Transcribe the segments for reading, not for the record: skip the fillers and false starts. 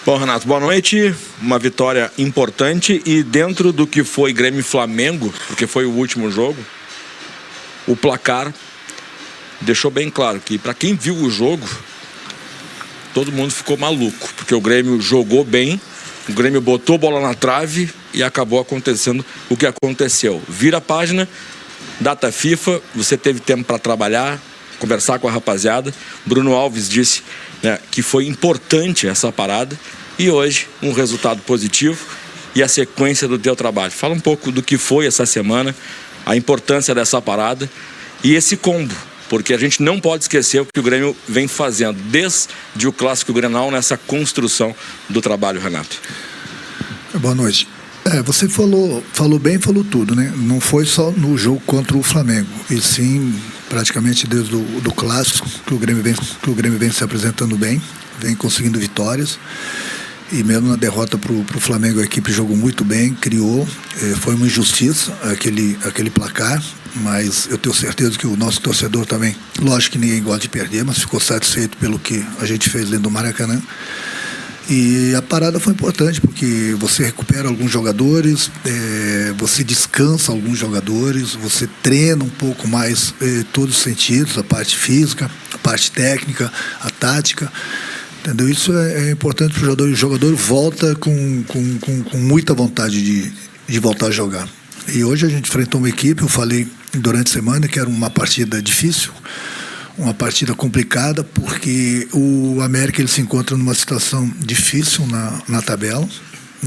Bom, Renato, boa noite. Uma vitória importante e dentro do que foi Grêmio e Flamengo, porque foi o último jogo, o placar deixou bem claro que para quem viu o jogo, todo mundo ficou maluco, porque o Grêmio jogou bem, o Grêmio botou bola na trave e acabou acontecendo o que aconteceu. Vira a página, data FIFA, você teve tempo para trabalhar, conversar com a rapaziada. Bruno Alves disse, né, que foi importante essa parada e hoje um resultado positivo e a sequência do teu trabalho. Fala um pouco do que foi essa semana, a importância dessa parada e esse combo, porque a gente não pode esquecer o que o Grêmio vem fazendo desde o Clássico Grenal nessa construção do trabalho, Renato. Boa noite. Você falou bem, falou tudo, né? Não foi só no jogo contra o Flamengo, e sim praticamente desde o Clássico que o Grêmio vem se apresentando bem, vem conseguindo vitórias. E mesmo na derrota para o Flamengo, a equipe jogou muito bem, criou. Foi uma injustiça aquele placar, mas eu tenho certeza que o nosso torcedor também, lógico que ninguém gosta de perder, mas ficou satisfeito pelo que a gente fez dentro do Maracanã. E a parada foi importante, porque você recupera alguns jogadores, você descansa alguns jogadores, você treina um pouco mais todos os sentidos, a parte física, a parte técnica, a tática. Entendeu? Isso é importante para o jogador. O jogador volta com muita vontade de voltar a jogar. E hoje a gente enfrentou uma equipe, eu falei durante a semana que era uma partida difícil, uma partida complicada, porque o América ele se encontra numa situação difícil na tabela,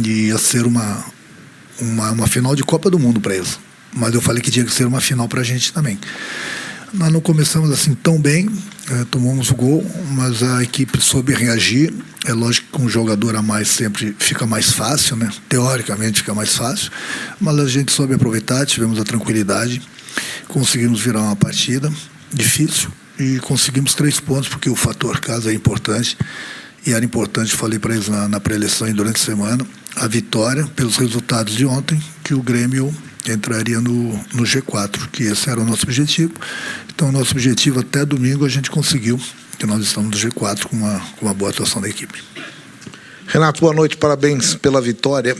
e ia ser uma final de Copa do Mundo para eles. Mas eu falei que tinha que ser uma final para a gente também. Nós não começamos assim tão bem, tomamos o gol, mas a equipe soube reagir. É lógico que com um jogador a mais sempre fica mais fácil, né? Teoricamente fica mais fácil, mas a gente soube aproveitar, tivemos a tranquilidade, conseguimos virar uma partida difícil e conseguimos 3 pontos, porque o fator casa é importante, e era importante, falei para eles na pré-eleição e durante a semana, a vitória pelos resultados de ontem, que o Grêmio entraria no G4, que esse era o nosso objetivo. Então, o nosso objetivo até domingo a gente conseguiu, que nós estamos no G4 com uma boa atuação da equipe. Renato, boa noite, parabéns pela vitória.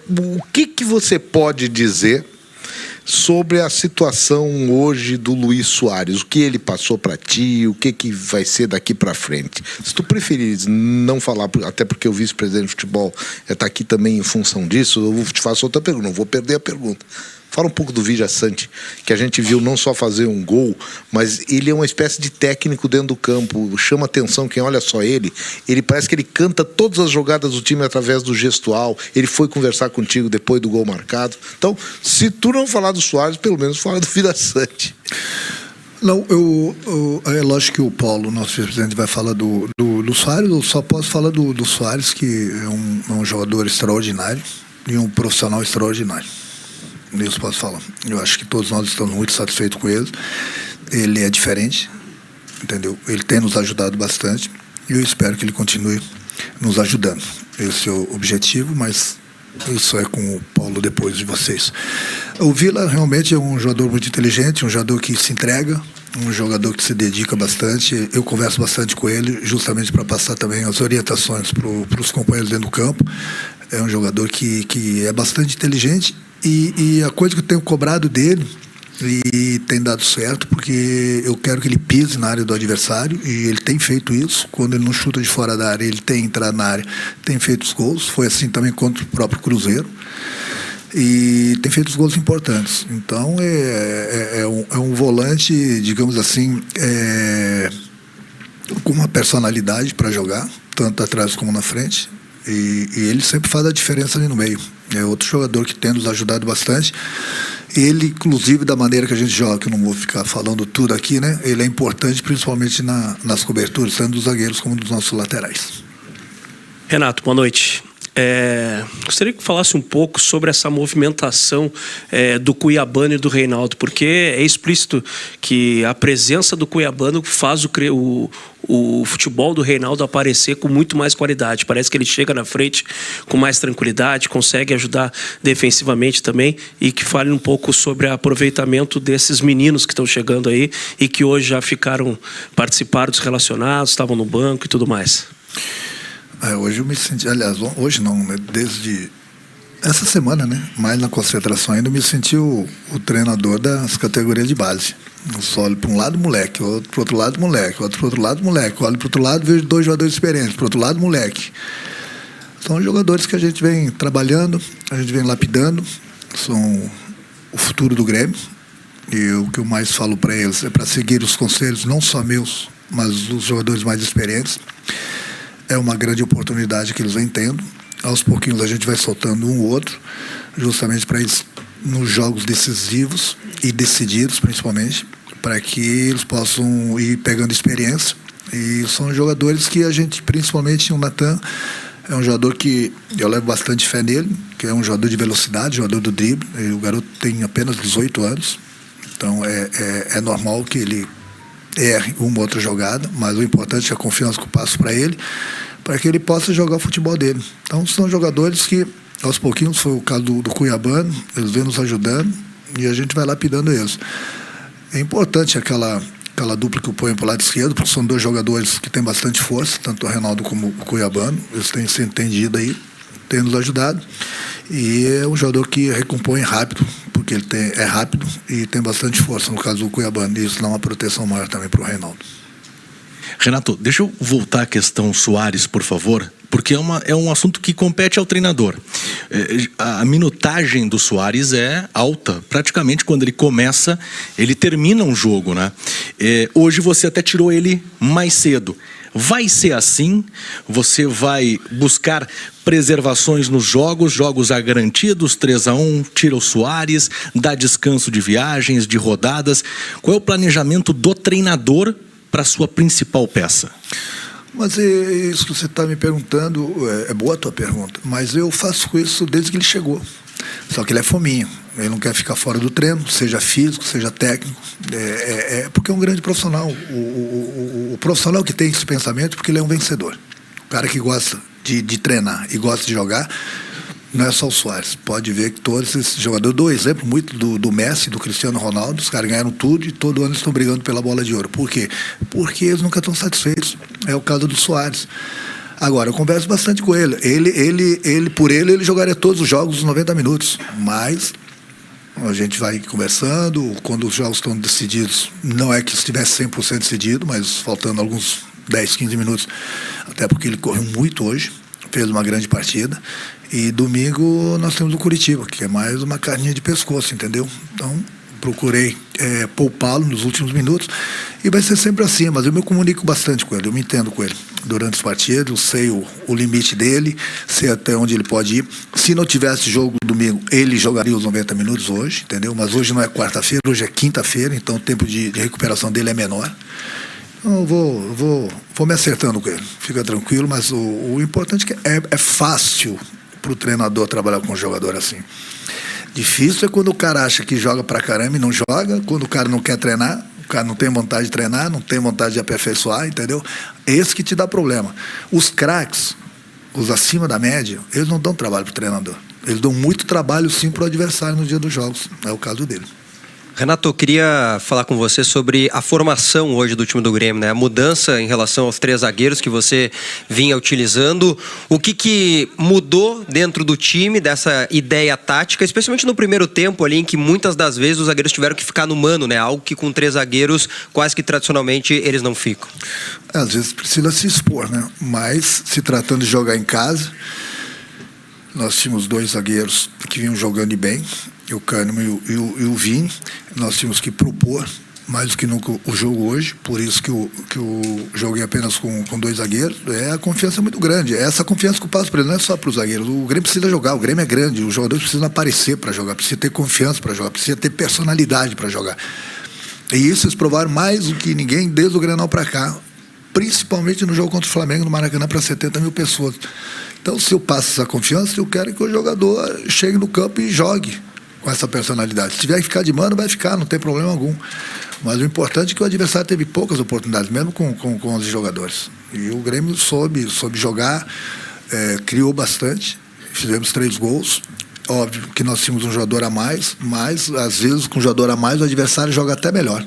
O que você pode dizer sobre a situação hoje do Luís Soares? O que ele passou para ti, o que vai ser daqui para frente? Se tu preferires não falar, até porque o vice-presidente de futebol está aqui também em função disso, eu te faço outra pergunta, não vou perder a pergunta. Fala um pouco do Vigia Sante, que a gente viu não só fazer um gol, mas ele é uma espécie de técnico dentro do campo, chama atenção quem olha só ele parece que ele canta todas as jogadas do time através do gestual, ele foi conversar contigo depois do gol marcado. Então, se tu não falar do Soares, pelo menos fala do Vigia Sante. Não, é lógico que o Paulo, nosso vice-presidente, vai falar do Soares. Eu só posso falar do Soares, que é um jogador extraordinário e um profissional extraordinário. Isso posso falar. Eu acho que todos nós estamos muito satisfeitos com ele. Ele é diferente, entendeu? Ele tem nos ajudado bastante e eu espero que ele continue nos ajudando. Esse é o objetivo, mas isso é com o Paulo depois de vocês. O Vila realmente é um jogador muito inteligente, um jogador que se entrega, um jogador que se dedica bastante. Eu converso bastante com ele, justamente para passar também as orientações para os companheiros dentro do campo. É um jogador que é bastante inteligente e a coisa que eu tenho cobrado dele, e tem dado certo, porque eu quero que ele pise na área do adversário, e ele tem feito isso. Quando ele não chuta de fora da área, ele tem entrado na área, tem feito os gols. Foi assim também contra o próprio Cruzeiro, e tem feito os gols importantes. Então é um volante, digamos assim, com uma personalidade para jogar, tanto atrás como na frente, e ele sempre faz a diferença ali no meio. É outro jogador que tem nos ajudado bastante. Ele, inclusive, da maneira que a gente joga, que eu não vou ficar falando tudo aqui, né? Ele é importante principalmente nas coberturas, tanto dos zagueiros como dos nossos laterais. Renato, boa noite. Gostaria que falasse um pouco sobre essa movimentação do Cuiabano e do Reinaldo, porque é explícito que a presença do Cuiabano faz o futebol do Reinaldo aparecer com muito mais qualidade. Parece que ele chega na frente com mais tranquilidade, consegue ajudar defensivamente também, e que fale um pouco sobre o aproveitamento desses meninos que estão chegando aí e que hoje já participaram dos relacionados, estavam no banco e tudo mais. Hoje eu me senti, aliás, hoje não, né? Desde essa semana, né? Mais na concentração ainda, eu me senti o treinador das categorias de base. Eu só olho para um lado, moleque, outro para outro lado, moleque, outro para outro lado, moleque. Olho para outro lado, vejo 2 jogadores experientes, para outro lado, moleque. São jogadores que a gente vem trabalhando, a gente vem lapidando, são o futuro do Grêmio. E o que eu mais falo para eles é para seguir os conselhos, não só meus, mas dos jogadores mais experientes. É uma grande oportunidade que eles vêm tendo. Aos pouquinhos a gente vai soltando um ou outro, justamente para eles, nos jogos decisivos e decididos principalmente, para que eles possam ir pegando experiência. E são jogadores que a gente, principalmente o Natan, é um jogador que eu levo bastante fé nele, que é um jogador de velocidade, jogador do drible. O garoto tem apenas 18 anos, então é normal que ele erre uma ou outra jogada, mas o importante é a confiança que eu passo para ele, para que ele possa jogar o futebol dele. Então são jogadores que, aos pouquinhos, foi o caso do Cuiabano, eles vêm nos ajudando e a gente vai lapidando eles. É importante aquela dupla que eu ponho para o lado esquerdo, porque são 2 jogadores que têm bastante força, tanto o Reinaldo como o Cuiabano, eles têm se entendido aí, têm nos ajudado, e é um jogador que recompõe rápido, porque ele é rápido e tem bastante força, no caso do Cuiabano, e isso dá uma proteção maior também para o Reinaldo. Renato, deixa eu voltar à questão Soares, por favor, porque é um assunto que compete ao treinador. A minutagem do Soares é alta, praticamente quando ele começa, ele termina um jogo, né? Hoje você até tirou ele mais cedo. Vai ser assim? Você vai buscar preservações nos jogos a garantidos, 3-1, tira o Soares, dá descanso de viagens, de rodadas. Qual é o planejamento do treinador para a sua principal peça? Mas isso que você está me perguntando, é boa a tua pergunta, mas eu faço isso desde que ele chegou. Só que ele é fominha, ele não quer ficar fora do treino, seja físico, seja técnico, porque é um grande profissional. O profissional que tem esse pensamento, porque ele é um vencedor. O cara que gosta de treinar e gosta de jogar, não é só o Soares. Pode ver que todos esses jogadores, eu dou exemplo muito do Messi, do Cristiano Ronaldo, os caras ganharam tudo e todo ano estão brigando pela bola de ouro. Por quê? Porque eles nunca estão satisfeitos. É o caso do Soares. Agora, eu converso bastante com ele. Ele jogaria todos os jogos os 90 minutos, mas a gente vai conversando. Quando os jogos estão decididos, não é que estivesse 100% decidido, mas faltando alguns 10, 15 minutos, até porque ele correu muito hoje, fez uma grande partida. E domingo nós temos o Curitiba, que é mais uma carninha de pescoço, entendeu? Então, procurei poupá-lo nos últimos minutos e vai ser sempre assim, mas eu me comunico bastante com ele, eu me entendo com ele durante os partidos, eu sei o limite dele, sei até onde ele pode ir. Se não tivesse jogo domingo, ele jogaria os 90 minutos hoje, entendeu? Mas hoje não é quarta-feira, hoje é quinta-feira, então o tempo de recuperação dele é menor. Então, eu vou me acertando com ele, fica tranquilo, mas o importante é que é fácil para o treinador trabalhar com um jogador assim. Difícil é quando o cara acha que joga pra caramba e não joga, quando o cara não quer treinar, o cara não tem vontade de treinar, não tem vontade de aperfeiçoar, entendeu? Esse que te dá problema. Os craques, os acima da média, eles não dão trabalho pro treinador. Eles dão muito trabalho sim pro adversário no dia dos jogos. É o caso dele. Renato, eu queria falar com você sobre a formação hoje do time do Grêmio, né? A mudança em relação aos 3 zagueiros que você vinha utilizando. O que mudou dentro do time dessa ideia tática, especialmente no primeiro tempo ali, em que muitas das vezes os zagueiros tiveram que ficar no mano, né? Algo que com 3 zagueiros quase que tradicionalmente eles não ficam. Às vezes precisa se expor, né? Mas se tratando de jogar em casa, nós tínhamos 2 zagueiros que vinham jogando bem, o Kahneman e o Vini. Nós tínhamos que propor mais do que nunca o jogo hoje, por isso que eu joguei apenas com 2 zagueiros. A confiança é muito grande, essa confiança que eu passo para ele não é só para os zagueiros. O Grêmio precisa jogar, o Grêmio é grande, os jogadores precisam aparecer para jogar, precisa ter confiança para jogar, precisa ter personalidade para jogar. E isso eles provaram mais do que ninguém desde o Grenal para cá, principalmente no jogo contra o Flamengo no Maracanã para 70 mil pessoas. Então, se eu passo essa confiança, eu quero que o jogador chegue no campo e jogue com essa personalidade. Se tiver que ficar de mano, vai ficar, não tem problema algum. Mas o importante é que o adversário teve poucas oportunidades, mesmo com 11 jogadores. E o Grêmio soube jogar, criou bastante, fizemos 3 gols. Óbvio que nós tínhamos um jogador a mais, mas às vezes com um jogador a mais o adversário joga até melhor.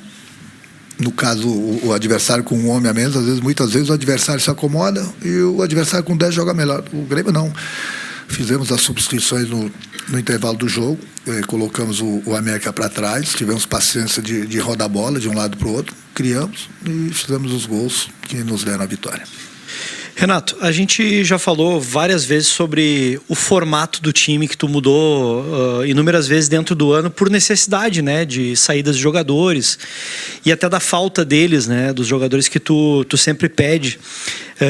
no caso, o adversário com um homem a menos, muitas vezes o adversário se acomoda e o adversário com 10 joga melhor. O Grêmio não. Fizemos as substituições no intervalo do jogo, colocamos o América para trás, tivemos paciência de rodar a bola de um lado para o outro, criamos e fizemos os gols que nos deram a vitória. Renato, a gente já falou várias vezes sobre o formato do time que tu mudou inúmeras vezes dentro do ano por necessidade, né, de saídas de jogadores e até da falta deles, né, dos jogadores que tu sempre pede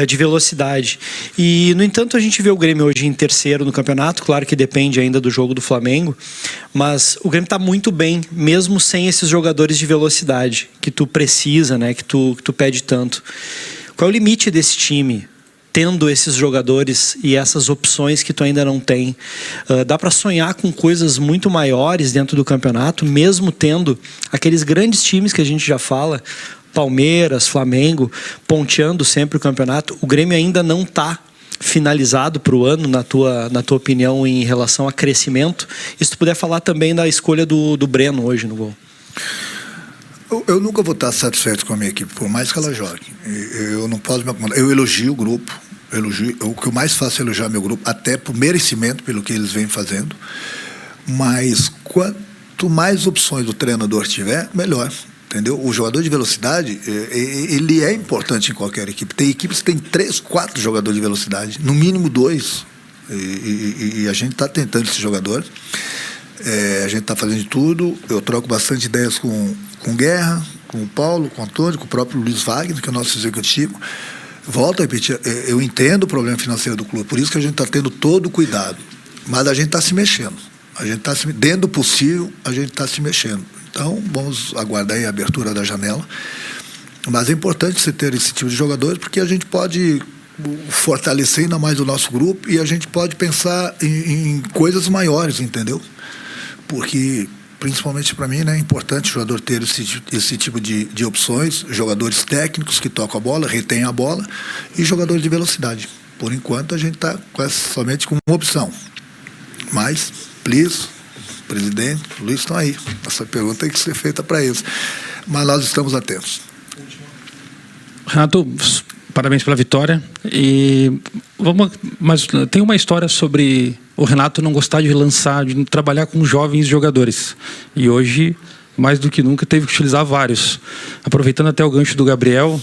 de velocidade. E, no entanto, a gente vê o Grêmio hoje em terceiro no campeonato, claro que depende ainda do jogo do Flamengo, mas o Grêmio está muito bem, mesmo sem esses jogadores de velocidade que tu precisa, né, que tu pede tanto. Qual é o limite desse time? Tendo esses jogadores e essas opções que tu ainda não tem, dá para sonhar com coisas muito maiores dentro do campeonato, mesmo tendo aqueles grandes times que a gente já fala, Palmeiras, Flamengo, ponteando sempre o campeonato. O Grêmio ainda não está finalizado para o ano, na tua opinião, em relação a crescimento. E se tu puder falar também da escolha do Breno hoje no gol. Eu nunca vou estar satisfeito com a minha equipe, por mais que ela jogue. Eu não posso me acomodar. Eu elogio o grupo. O que eu mais faço é elogiar meu grupo, até por merecimento, pelo que eles vêm fazendo. Mas quanto mais opções o treinador tiver, melhor. Entendeu? O jogador de velocidade, ele é importante em qualquer equipe. Tem equipes que tem 3, 4 jogadores de velocidade, no mínimo 2. E a gente está tentando esses jogadores. A gente está fazendo de tudo. Eu troco bastante ideias com Guerra, com o Paulo, com o Antônio, com o próprio Luiz Wagner, que é o nosso executivo. Volto a repetir, eu entendo o problema financeiro do clube, por isso que a gente está tendo todo o cuidado. Mas a gente está se mexendo. Dentro do possível, a gente está se mexendo. Então, vamos aguardar aí a abertura da janela. Mas é importante você ter esse tipo de jogadores, porque a gente pode fortalecer ainda mais o nosso grupo e a gente pode pensar em coisas maiores, entendeu? Porque, principalmente para mim, né, é importante o jogador ter esse tipo de opções, jogadores técnicos que tocam a bola, retêm a bola, e jogadores de velocidade. Por enquanto, a gente está somente com uma opção. Mas, please, presidente, Luiz, estão aí. Essa pergunta tem que ser feita para eles. Mas nós estamos atentos. Renato, parabéns pela vitória. Mas tem uma história sobre o Renato não gostar de lançar, de trabalhar com jovens jogadores. E hoje, mais do que nunca, teve que utilizar vários. Aproveitando até o gancho do Gabriel,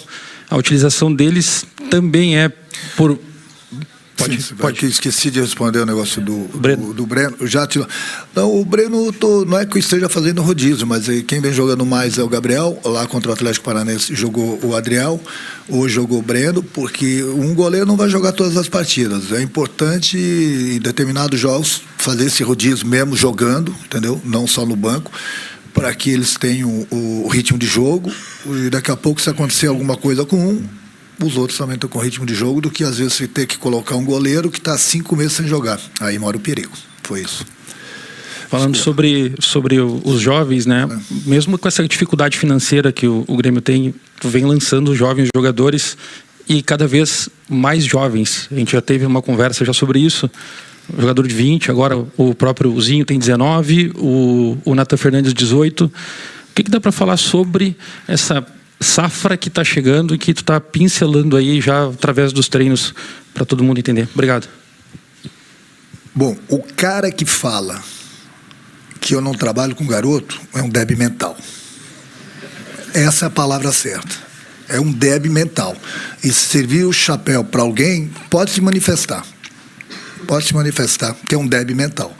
a utilização deles também é por... Pode. Esqueci de responder o negócio do Breno. Não, o Breno, não é que eu esteja fazendo rodízio, mas quem vem jogando mais é o Gabriel. Lá contra o Atlético Paranaense jogou o Adriel, hoje jogou o Breno, porque um goleiro não vai jogar todas as partidas. É importante, em determinados jogos, fazer esse rodízio mesmo jogando, entendeu? Não só no banco, para que eles tenham o ritmo de jogo. E daqui a pouco, se acontecer alguma coisa com os outros também estão com ritmo de jogo, do que às vezes você ter que colocar um goleiro que está 5 meses sem jogar. Aí mora o perigo. Foi isso. Falando sobre os jovens, né? Mesmo com essa dificuldade financeira que o Grêmio tem, vem lançando jovens jogadores e cada vez mais jovens. A gente já teve uma conversa já sobre isso. O jogador de 20, agora o próprio Zinho tem 19, o Nathan Fernandes 18. O que dá para falar sobre essa safra que está chegando e que tu está pincelando aí já através dos treinos para todo mundo entender? Obrigado. Bom, o cara que fala que eu não trabalho com garoto é um débil mental. Essa é a palavra certa. É um débil mental. E se servir o chapéu para alguém, pode se manifestar. Que é um débil mental.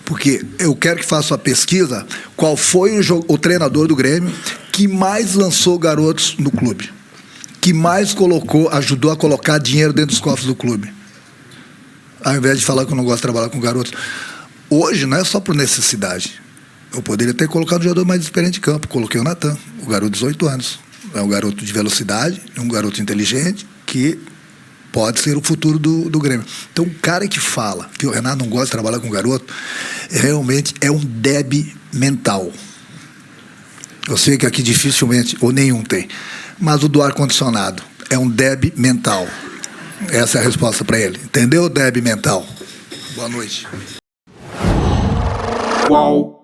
Porque eu quero que faça uma pesquisa qual foi o treinador do Grêmio que mais lançou garotos no clube, que mais ajudou a colocar dinheiro dentro dos cofres do clube, ao invés de falar que eu não gosto de trabalhar com garotos. Hoje não é só por necessidade. Eu poderia ter colocado um jogador mais experiente em campo. Coloquei o Nathan, o garoto de 18 anos. É um garoto de velocidade, um garoto inteligente, que pode ser o futuro do Grêmio. Então, o cara que fala que o Renato não gosta de trabalhar com garoto, realmente é um débil mental. Eu sei que aqui dificilmente, ou nenhum tem, mas o do ar-condicionado é um débil mental. Essa é a resposta para ele. Entendeu, débil mental? Boa noite. Qual?